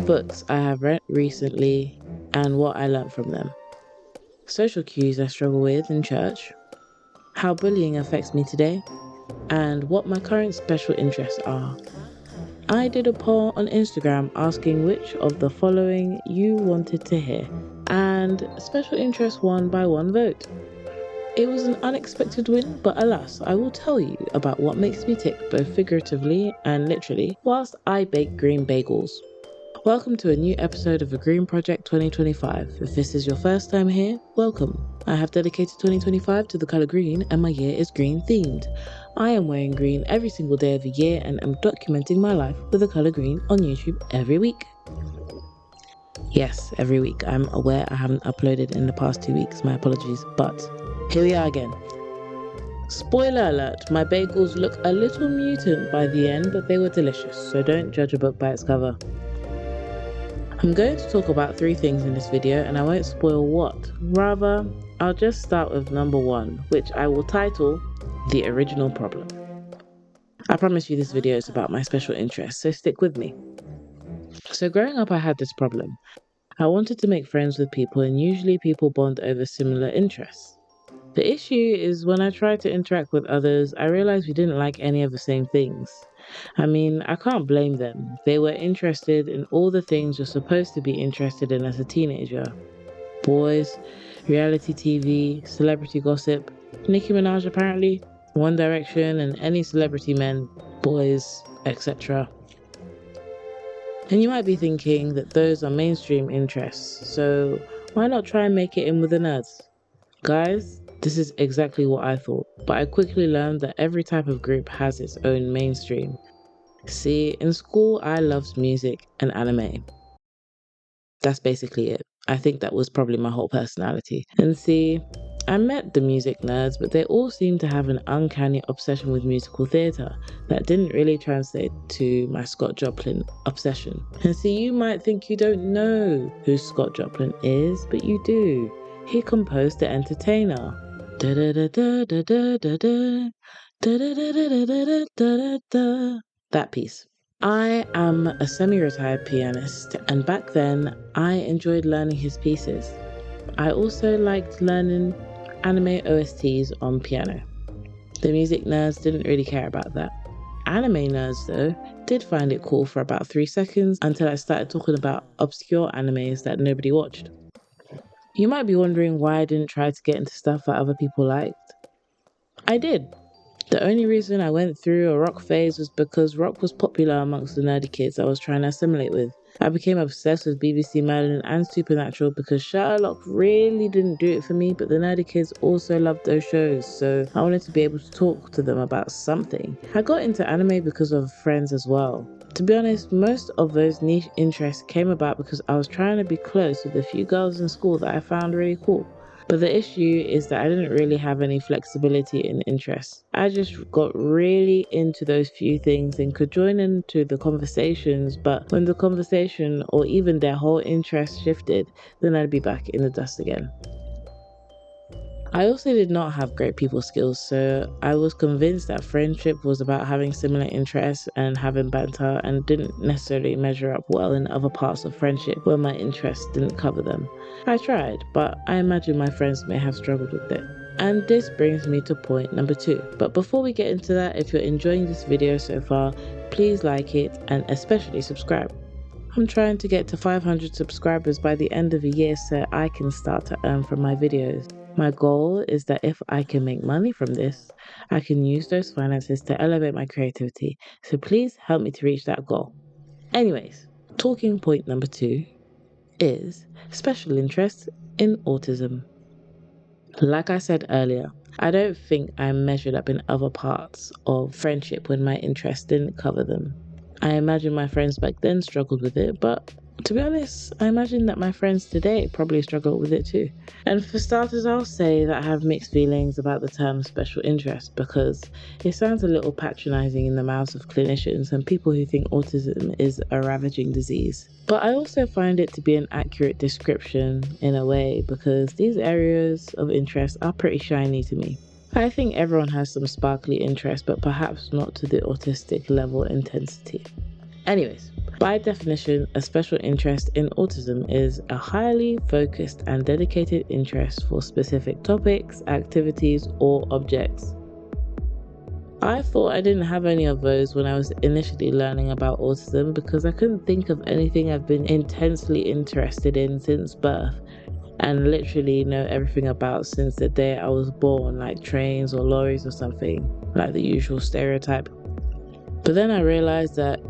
books I have read recently and what I learned from them, social cues I struggle with in church, how bullying affects me today, and what my current special interests are. I did a poll on Instagram asking which of the following you wanted to hear, and special interest won by one vote. It was an unexpected win, but alas, I will tell you about what makes me tick both figuratively and literally whilst I bake green bagels. Welcome to a new episode of the Green Project 2025. If this is your first time here, welcome. I have dedicated 2025 to the colour green and my year is green themed. I am wearing green every single day of the year and am documenting my life with the colour green on YouTube every week. Yes, every week. I'm aware I haven't uploaded in the past 2 weeks, my apologies, but here we are again. Spoiler alert, my bagels look a little mutant by the end, but they were delicious, so don't judge a book by its cover. I'm going to talk about 3 things in this video and I won't spoil what. Rather, I'll just start with number 1, which I will title The Original Problem. I promise you this video is about my special interests, so stick with me. So growing up I had this problem. I wanted to make friends with people and usually people bond over similar interests. The issue is when I tried to interact with others, I realized we didn't like any of the same things. I mean, I can't blame them. They were interested in all the things you're supposed to be interested in as a teenager. Boys, reality TV, celebrity gossip, Nicki Minaj apparently, One Direction and any celebrity men, boys, etc. And you might be thinking that those are mainstream interests, so why not try and make it in with the nerds? Guys, this is exactly what I thought, but I quickly learned that every type of group has its own mainstream. See, in school I loved music and anime. That's basically it. I think that was probably my whole personality. And see, I met the music nerds, but they all seemed to have an uncanny obsession with musical theatre that didn't really translate to my Scott Joplin obsession. And see, you might think you don't know who Scott Joplin is, but you do. He composed The Entertainer. That piece. I am a semi-retired pianist, and back then I enjoyed learning his pieces. I also liked learning anime OSTs on piano. The music nerds didn't really care about that. Anime nerds, though, did find it cool for about 3 seconds until I started talking about obscure animes that nobody watched. You might be wondering why I didn't try to get into stuff that other people liked. I did. The only reason I went through a rock phase was because rock was popular amongst the nerdy kids I was trying to assimilate with. I became obsessed with BBC Merlin and Supernatural because Sherlock really didn't do it for me, but the nerdy kids also loved those shows, so I wanted to be able to talk to them about something. I got into anime because of friends as well. To be honest, most of those niche interests came about because I was trying to be close with a few girls in school that I found really cool. But the issue is that I didn't really have any flexibility in interests. I just got really into those few things and could join into the conversations, but when the conversation or even their whole interest shifted, then I'd be back in the dust again. I also did not have great people skills, so I was convinced that friendship was about having similar interests and having banter and didn't necessarily measure up well in other parts of friendship where my interests didn't cover them. I tried, but I imagine my friends may have struggled with it. And this brings me to point number 2. But before we get into that, if you're enjoying this video so far, please like it and especially subscribe. I'm trying to get to 500 subscribers by the end of the year so I can start to earn from my videos. My goal is that if I can make money from this, I can use those finances to elevate my creativity. So please help me to reach that goal. Anyways, talking point number 2 is special interest in autism. Like I said earlier, I don't think I measured up in other parts of friendship when my interests didn't cover them. I imagine my friends back then struggled with it, but to be honest, I imagine that my friends today probably struggle with it too. And for starters, I'll say that I have mixed feelings about the term special interest because it sounds a little patronizing in the mouths of clinicians and people who think autism is a ravaging disease. But I also find it to be an accurate description in a way because these areas of interest are pretty shiny to me. I think everyone has some sparkly interest, but perhaps not to the autistic level intensity. Anyways, By definition, a special interest in autism is a highly focused and dedicated interest for specific topics, activities, or objects. I thought I didn't have any of those when I was initially learning about autism because I couldn't think of anything I've been intensely interested in since birth and literally know everything about since the day I was born, like trains or lorries or something, like the usual stereotype. But then I realized that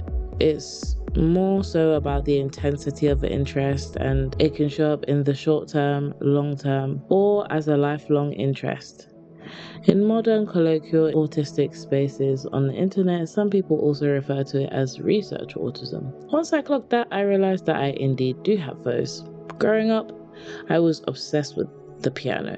it's more so about the intensity of the interest, and it can show up in the short term, long term, or as a lifelong interest. In modern colloquial autistic spaces on the internet, some people also refer to it as research autism. Once I clocked that, I realized that I indeed do have those. Growing up, I was obsessed with the piano.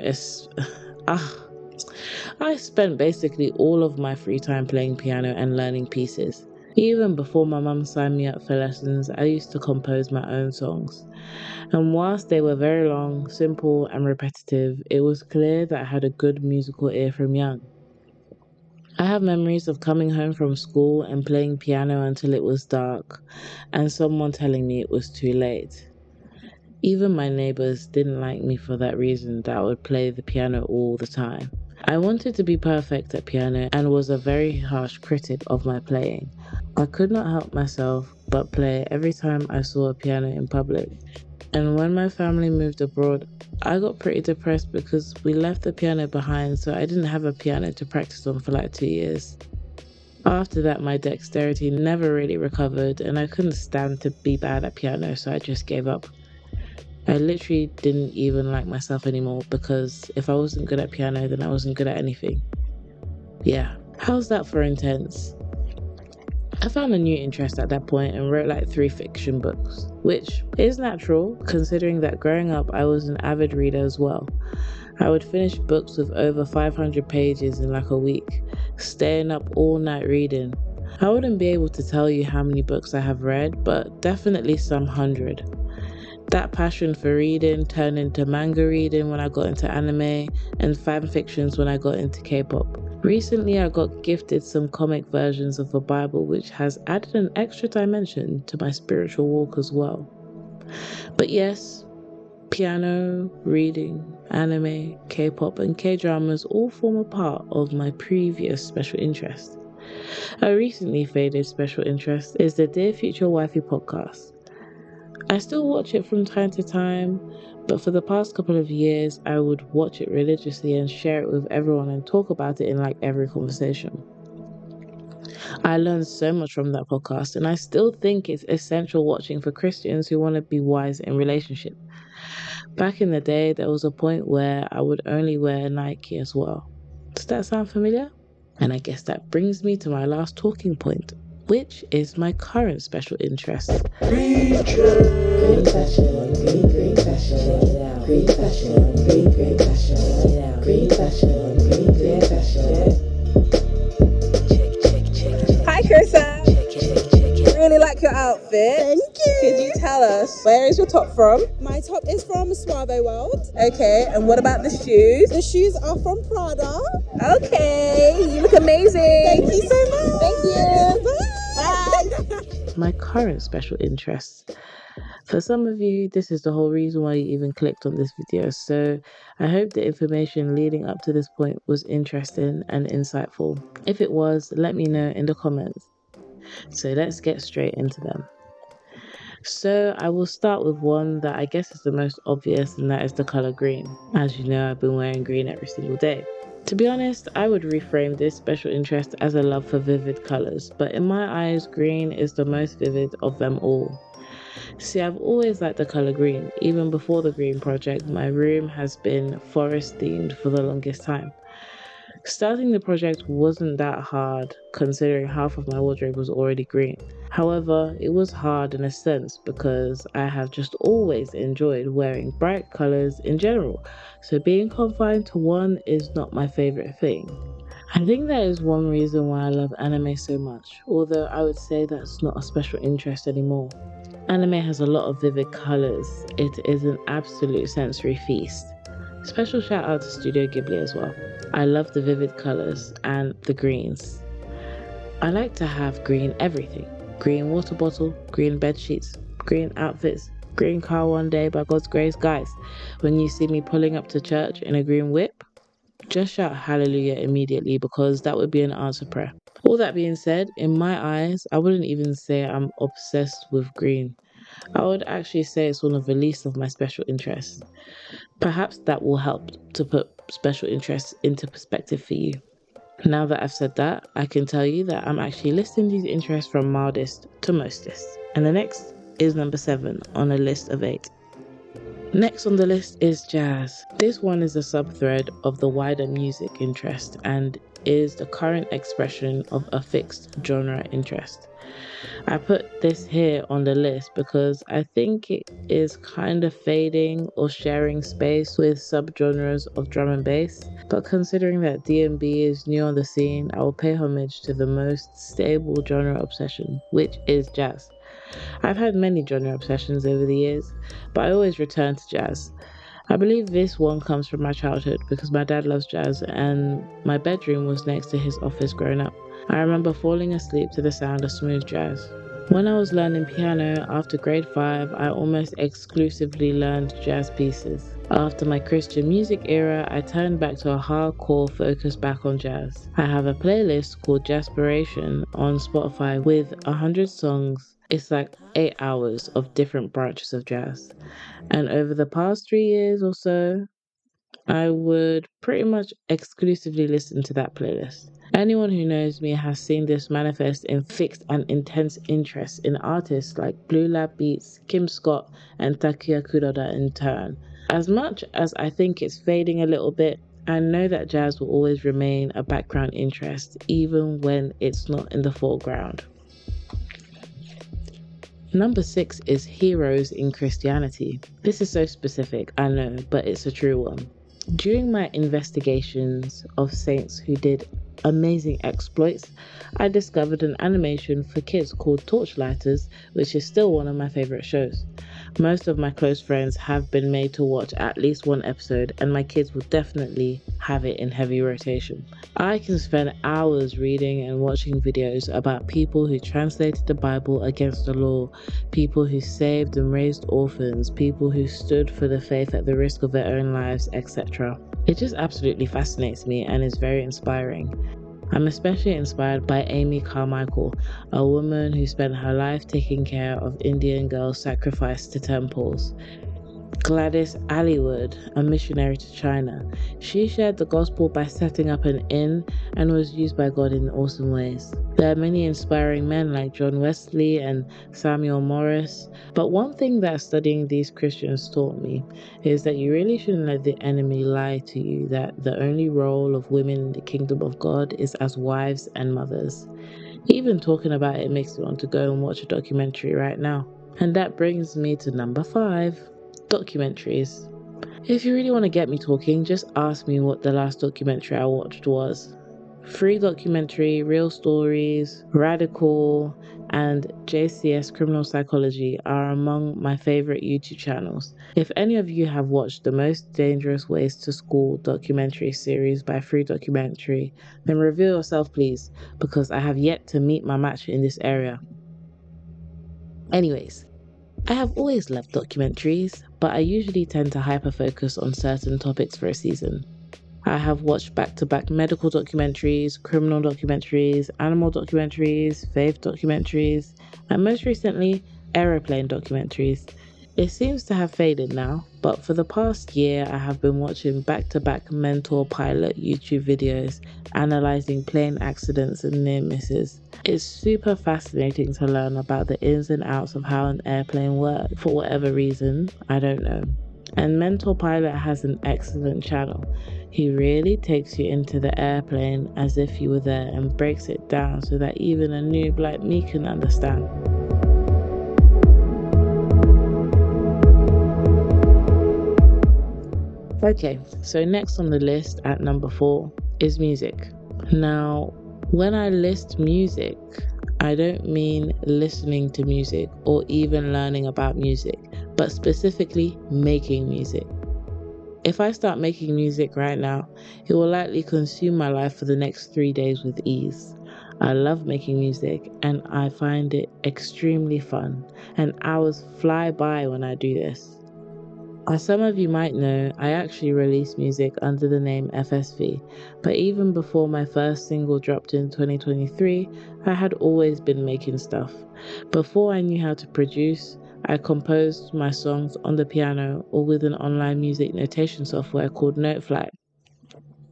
I spent basically all of my free time playing piano and learning pieces. Even before my mum signed me up for lessons, I used to compose my own songs. And whilst they were very long, simple, and repetitive, it was clear that I had a good musical ear from young. I have memories of coming home from school and playing piano until it was dark, and someone telling me it was too late. Even my neighbors didn't like me for that reason, that I would play the piano all the time. I wanted to be perfect at piano and was a very harsh critic of my playing. I could not help myself but play every time I saw a piano in public. And when my family moved abroad, I got pretty depressed because we left the piano behind, so I didn't have a piano to practice on for like 2 years. After that, my dexterity never really recovered and I couldn't stand to be bad at piano, so I just gave up. I literally didn't even like myself anymore because if I wasn't good at piano, then I wasn't good at anything. Yeah, how's that for intense? I found a new interest at that point and wrote like 3 fiction books, which is natural considering that growing up I was an avid reader as well. I would finish books with over 500 pages in like a week, staying up all night reading. I wouldn't be able to tell you how many books I have read, but definitely some 100. That passion for reading turned into manga reading when I got into anime and fan fictions when I got into K-pop. Recently, I got gifted some comic versions of the Bible, which has added an extra dimension to my spiritual walk as well. But yes, piano, reading, anime, K-pop, and K-dramas all form a part of my previous special interest. A recently faded special interest is the Dear Future Wifey podcast. I still watch it from time to time, but for the past couple of years, I would watch it religiously and share it with everyone and talk about it in like every conversation. I learned so much from that podcast, and I still think it's essential watching for Christians who want to be wise in relationship. Back in the day, there was a point where I would only wear Nike as well. Does that sound familiar? And I guess that brings me to my last talking point, which is my current special interest. Green fashion, green fashion, green fashion, green fashion, green fashion, green fashion. Hi, Krissa. Really like your outfit. Thank you. Could you tell us, where is your top from? My top is from Suave World. Okay, and what about the shoes? The shoes are from Prada. Okay, you look amazing. Thank you so much. Thank you. Bye. My current special interest. For some of you, this is the whole reason why you even clicked on this video, so I hope the information leading up to this point was interesting and insightful. If it was, let me know in the comments. So let's get straight into them. So I will start with one that I guess is the most obvious, and that is the color green. As you know, I've been wearing green every single day. To be honest, I would reframe this special interest as a love for vivid colors, but in my eyes, green is the most vivid of them all. See, I've always liked the color green. Even before the green project, my room has been forest themed for the longest time. Starting the project wasn't that hard, considering half of my wardrobe was already green. However, it was hard in a sense because I have just always enjoyed wearing bright colors in general, so being confined to one is not my favorite thing. I think that is one reason why I love anime so much, although I would say that's not a special interest anymore. Anime has a lot of vivid colors. It is an absolute sensory feast. Special shout out to Studio Ghibli as well. I love the vivid colors and the greens. I like to have green everything. green water bottle, green bed sheets, green outfits, green car one day by God's grace. Guys, when you see me pulling up to church in a green whip, just shout hallelujah immediately, because that would be an answered prayer. All that being said, in my eyes, I wouldn't even say I'm obsessed with green. I would actually say it's one of the least of my special interests. Perhaps that will help to put special interests into perspective for you. Now that I've said that, I can tell you that I'm actually listing these interests from mildest to mostest. And the next is number 7 on a list of 8. Next on the list is jazz. This one is a subthread of the wider music interest and is the current expression of a fixed genre interest. I put this here on the list because I think it is kind of fading or sharing space with subgenres of drum and bass. But considering that D&B is new on the scene, I will pay homage to the most stable genre obsession, which is jazz. I've had many genre obsessions over the years, but I always return to jazz. I believe this one comes from my childhood because my dad loves jazz and my bedroom was next to his office growing up. I remember falling asleep to the sound of smooth jazz. When I was learning piano after grade 5, I almost exclusively learned jazz pieces. After my Christian music era, I turned back to a hardcore focus back on jazz. I have a playlist called Jazzpiration on Spotify with 100 songs. It's like 8 hours of different branches of jazz. And over the past 3 years or so, I would pretty much exclusively listen to that playlist. Anyone who knows me has seen this manifest in fixed and intense interest in artists like Blue Lab Beats, Kim Scott, and Takia Kuroda in turn. As much as I think it's fading a little bit, I know that jazz will always remain a background interest, even when it's not in the foreground. Number 6 is heroes in Christianity. This is so specific, I know, but it's a true one. During my investigations of saints who did amazing exploits, I discovered an animation for kids called Torchlighters, which is still one of my favorite shows. Most of my close friends have been made to watch at least one episode, and my kids will definitely have it in heavy rotation. I can spend hours reading and watching videos about people who translated the Bible against the law, people who saved and raised orphans, people who stood for the faith at the risk of their own lives, etc. It just absolutely fascinates me and is very inspiring. I'm especially inspired by Amy Carmichael, a woman who spent her life taking care of Indian girls sacrificed to temples. Gladys Allywood, a missionary to China. She shared the gospel by setting up an inn and was used by God in awesome ways. There are many inspiring men like John Wesley and Samuel Morris, but one thing that studying these Christians taught me is that you really shouldn't let the enemy lie to you that the only role of women in the kingdom of God is as wives and mothers. Even talking about it makes me want to go and watch a documentary right now. And that brings me to number 5. Documentaries. If you really want to get me talking, just ask me what the last documentary I watched was. Free Documentary, Real Stories, Radical, and JCS Criminal Psychology are among my favorite YouTube channels. If any of you have watched the Most Dangerous Ways to School documentary series by Free Documentary, then reveal yourself please, because I have yet to meet my match in this area. Anyways, I have always loved documentaries, but I usually tend to hyper-focus on certain topics for a season. I have watched back-to-back medical documentaries, criminal documentaries, animal documentaries, faith documentaries, and most recently, aeroplane documentaries. It seems to have faded now, but for the past year I have been watching back-to-back mentor pilot YouTube videos analysing plane accidents and near misses. It's super fascinating to learn about the ins and outs of how an airplane works. For whatever reason, I don't know. And Mentor Pilot has an excellent channel. He really takes you into the airplane as if you were there and breaks it down so that even a noob like me can understand. Okay, so next on the list at number 4 is music. Now, when I list music, I don't mean listening to music or even learning about music, but specifically making music. If I start making music right now, it will likely consume my life for the next 3 days with ease. I love making music and I find it extremely fun, and hours fly by when I do this. As some of you might know, I actually released music under the name FSV, but even before my first single dropped in 2023, I had always been making stuff. Before I knew how to produce, I composed my songs on the piano or with an online music notation software called Noteflight.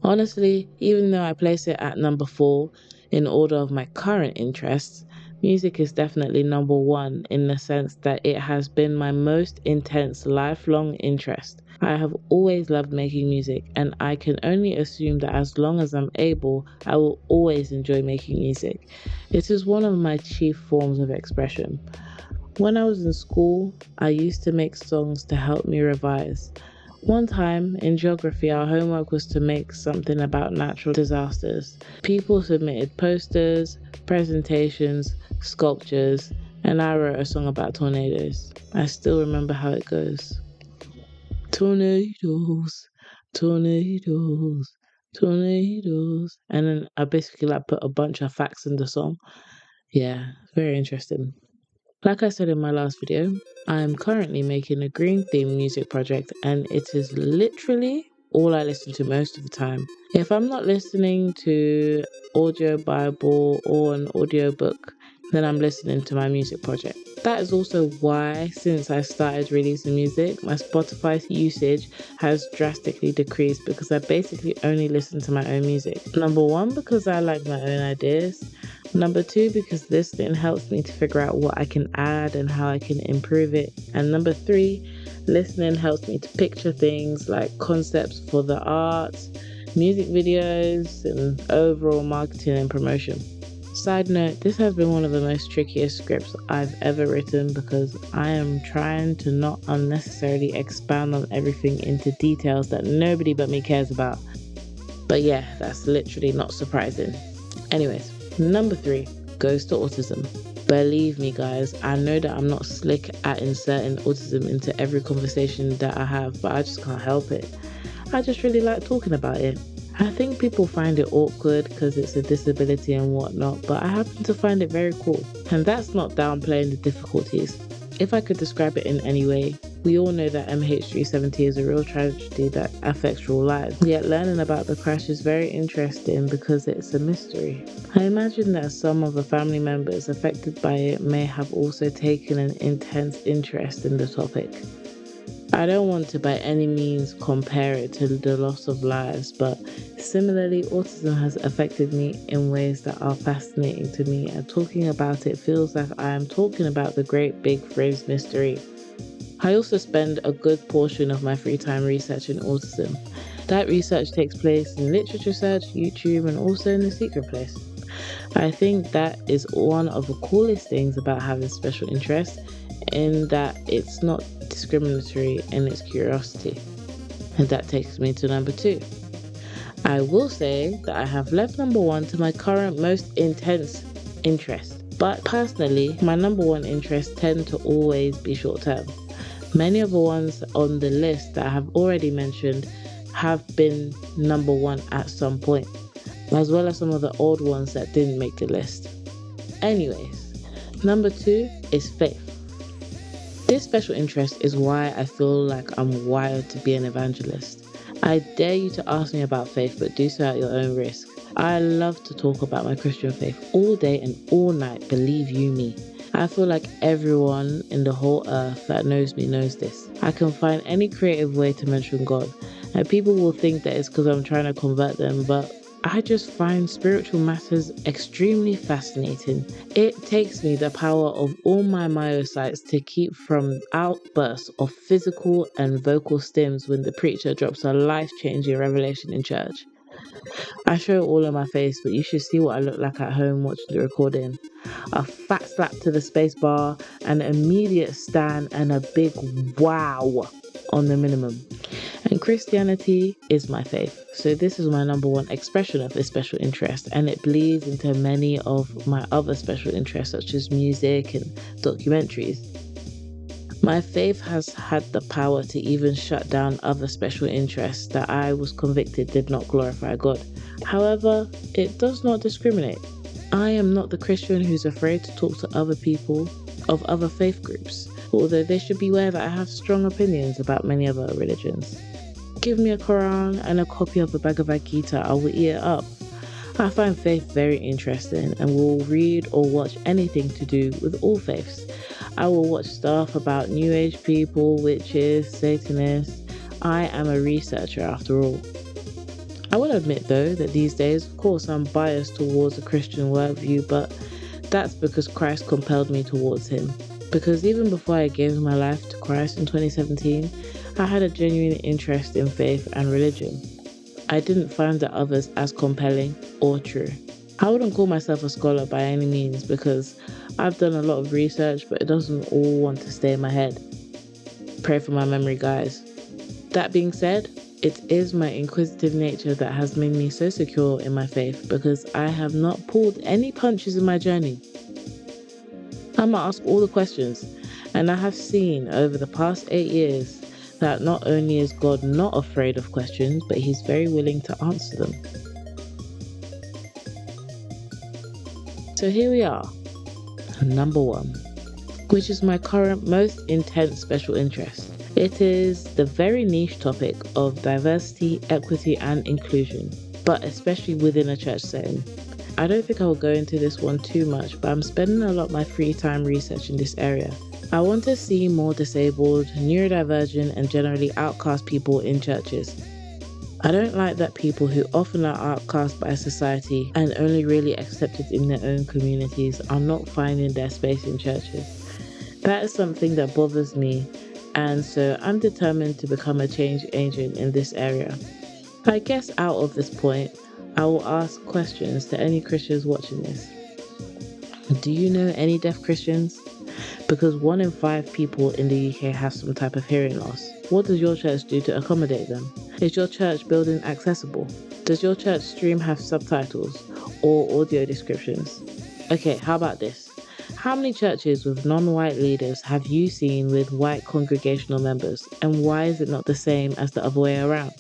Honestly, even though I place it at number 4 in order of my current interests, music is definitely number 1 in the sense that it has been my most intense lifelong interest. I have always loved making music, and I can only assume that as long as I'm able, I will always enjoy making music. It is one of my chief forms of expression. When I was in school, I used to make songs to help me revise. One time in geography, our homework was to make something about natural disasters. People submitted posters, presentations, sculptures, and I wrote a song about tornadoes. I still remember how it goes. Tornadoes, tornadoes, tornadoes. And then I basically put a bunch of facts in the song. Yeah, very interesting. Like I said in my last video, I am currently making a green theme music project, and it is literally all I listen to most of the time. If I'm not listening to audio Bible or an audiobook, then I'm listening to my music project. That is also why, since I started releasing music, my Spotify usage has drastically decreased, because I basically only listen to my own music. Number 1, because I like my own ideas. Number 2, because listening helps me to figure out what I can add and how I can improve it. And number 3, listening helps me to picture things like concepts for the arts, music videos, and overall marketing and promotion. Side note, this has been one of the most trickiest scripts I've ever written, because I am trying to not unnecessarily expound on everything into details that nobody but me cares about. But yeah, that's literally not surprising. Anyways, number 3 goes to autism. Believe me guys, I know that I'm not slick at inserting autism into every conversation that I have, but I just can't help it. I just really like talking about it. I think people find it awkward because it's a disability and whatnot, but I happen to find it very cool. And that's not downplaying the difficulties. If I could describe it in any way, we all know that MH370 is a real tragedy that affects real lives. Yet learning about the crash is very interesting because it's a mystery. I imagine that some of the family members affected by it may have also taken an intense interest in the topic. I don't want to by any means compare it to the loss of lives, but similarly, autism has affected me in ways that are fascinating to me, and talking about it feels like I am talking about the great big frïzz mystery. I also spend a good portion of my free time researching autism. That research takes place in literature search, YouTube, and also in the secret place. I think that is one of the coolest things about having special interests, in that it's not discriminatory in its curiosity. And that takes me to number 2. I will say that I have left number 1 to my current most intense interest. But personally, my number 1 interests tend to always be short term. Many of the ones on the list that I have already mentioned have been number 1 at some point, as well as some of the old ones that didn't make the list. Anyways, number 2 is faith. This special interest is why I feel like I'm wired to be an evangelist. I dare you to ask me about faith, but do so at your own risk. I love to talk about my Christian faith all day and all night, believe you me. I feel like everyone in the whole earth that knows me knows this. I can find any creative way to mention God, and people will think that it's because I'm trying to convert them, but I just find spiritual matters extremely fascinating. It takes me the power of all my myocytes to keep from outbursts of physical and vocal stims when the preacher drops a life-changing revelation in church. I show it all on my face, but you should see what I look like at home watching the recording. A fat slap to the space bar, an immediate stand, and a big wow on the minimum. And Christianity is my faith, so this is my number 1 expression of this special interest, and it bleeds into many of my other special interests such as music and documentaries. My faith has had the power to even shut down other special interests that I was convicted did not glorify God. However, it does not discriminate. I am not the Christian who's afraid to talk to other people of other faith groups, although they should beware that I have strong opinions about many other religions. Give me a Quran and a copy of the Bhagavad Gita, I will eat it up. I find faith very interesting and will read or watch anything to do with all faiths. I will watch stuff about New Age people, witches, Satanists. I am a researcher after all. I will admit though that these days, of course, I'm biased towards a Christian worldview, but that's because Christ compelled me towards him. Because even before I gave my life to Christ in 2017, I had a genuine interest in faith and religion. I didn't find the others as compelling or true. I wouldn't call myself a scholar by any means because I've done a lot of research, but it doesn't all want to stay in my head. Pray for my memory, guys. That being said, it is my inquisitive nature that has made me so secure in my faith because I have not pulled any punches in my journey. I'ma ask all the questions, and I have seen over the past 8 years that not only is God not afraid of questions, but he's very willing to answer them. So here we are, number 1, which is my current most intense special interest. It is the very niche topic of diversity, equity, and inclusion, but especially within a church setting. I don't think I will go into this one too much, but I'm spending a lot of my free time researching this area. I want to see more disabled, neurodivergent, and generally outcast people in churches. I don't like that people who often are outcast by society and only really accepted in their own communities are not finding their space in churches. That is something that bothers me, and so I'm determined to become a change agent in this area. I guess out of this point, I will ask questions to any Christians watching this. Do you know any deaf Christians? Because 1 in 5 people in the UK have some type of hearing loss. What does your church do to accommodate them? Is your church building accessible? Does your church stream have subtitles or audio descriptions? Okay, how about this? How many churches with non-white leaders have you seen with white congregational members, and why is it not the same as the other way around?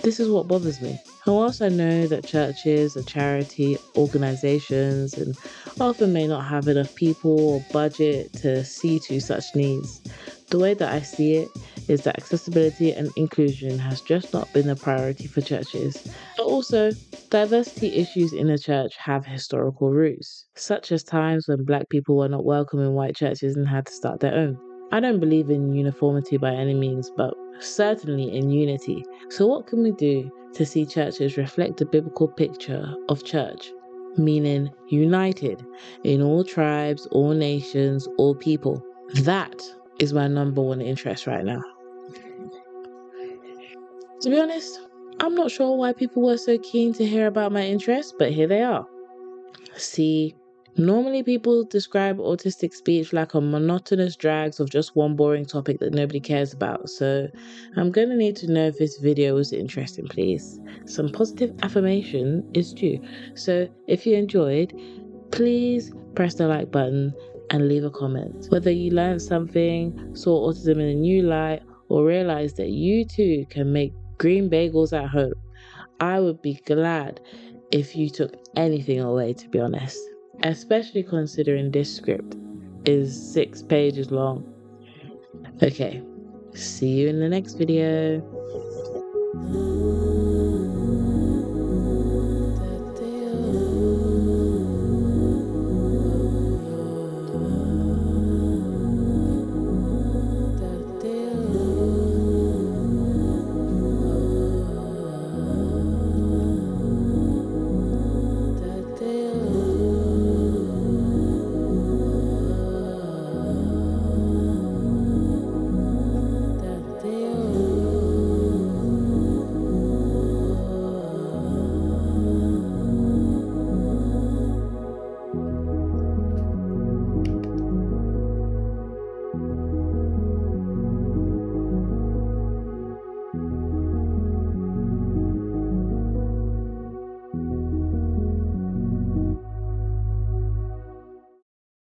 This is what bothers me. And whilst I know that churches are charity organisations and often may not have enough people or budget to see to such needs, the way that I see it is that accessibility and inclusion has just not been a priority for churches. But also, diversity issues in a church have historical roots, such as times when black people were not welcome in white churches and had to start their own. I don't believe in uniformity by any means, but certainly in unity. So what can we do to see churches reflect the biblical picture of church, meaning united in all tribes, all nations, all people? That is my number 1 interest right now. To be honest, I'm not sure why people were so keen to hear about my interests, but here they are. See, normally people describe autistic speech like a monotonous drags of just one boring topic that nobody cares about, so I'm going to need to know if this video was interesting, please. Some positive affirmation is due, so if you enjoyed, please press the like button and leave a comment. Whether you learned something, saw autism in a new light, or realized that you too can make green bagels at home, I would be glad if you took anything away, to be honest. Especially considering this script is 6 pages long. Okay, see you in the next video.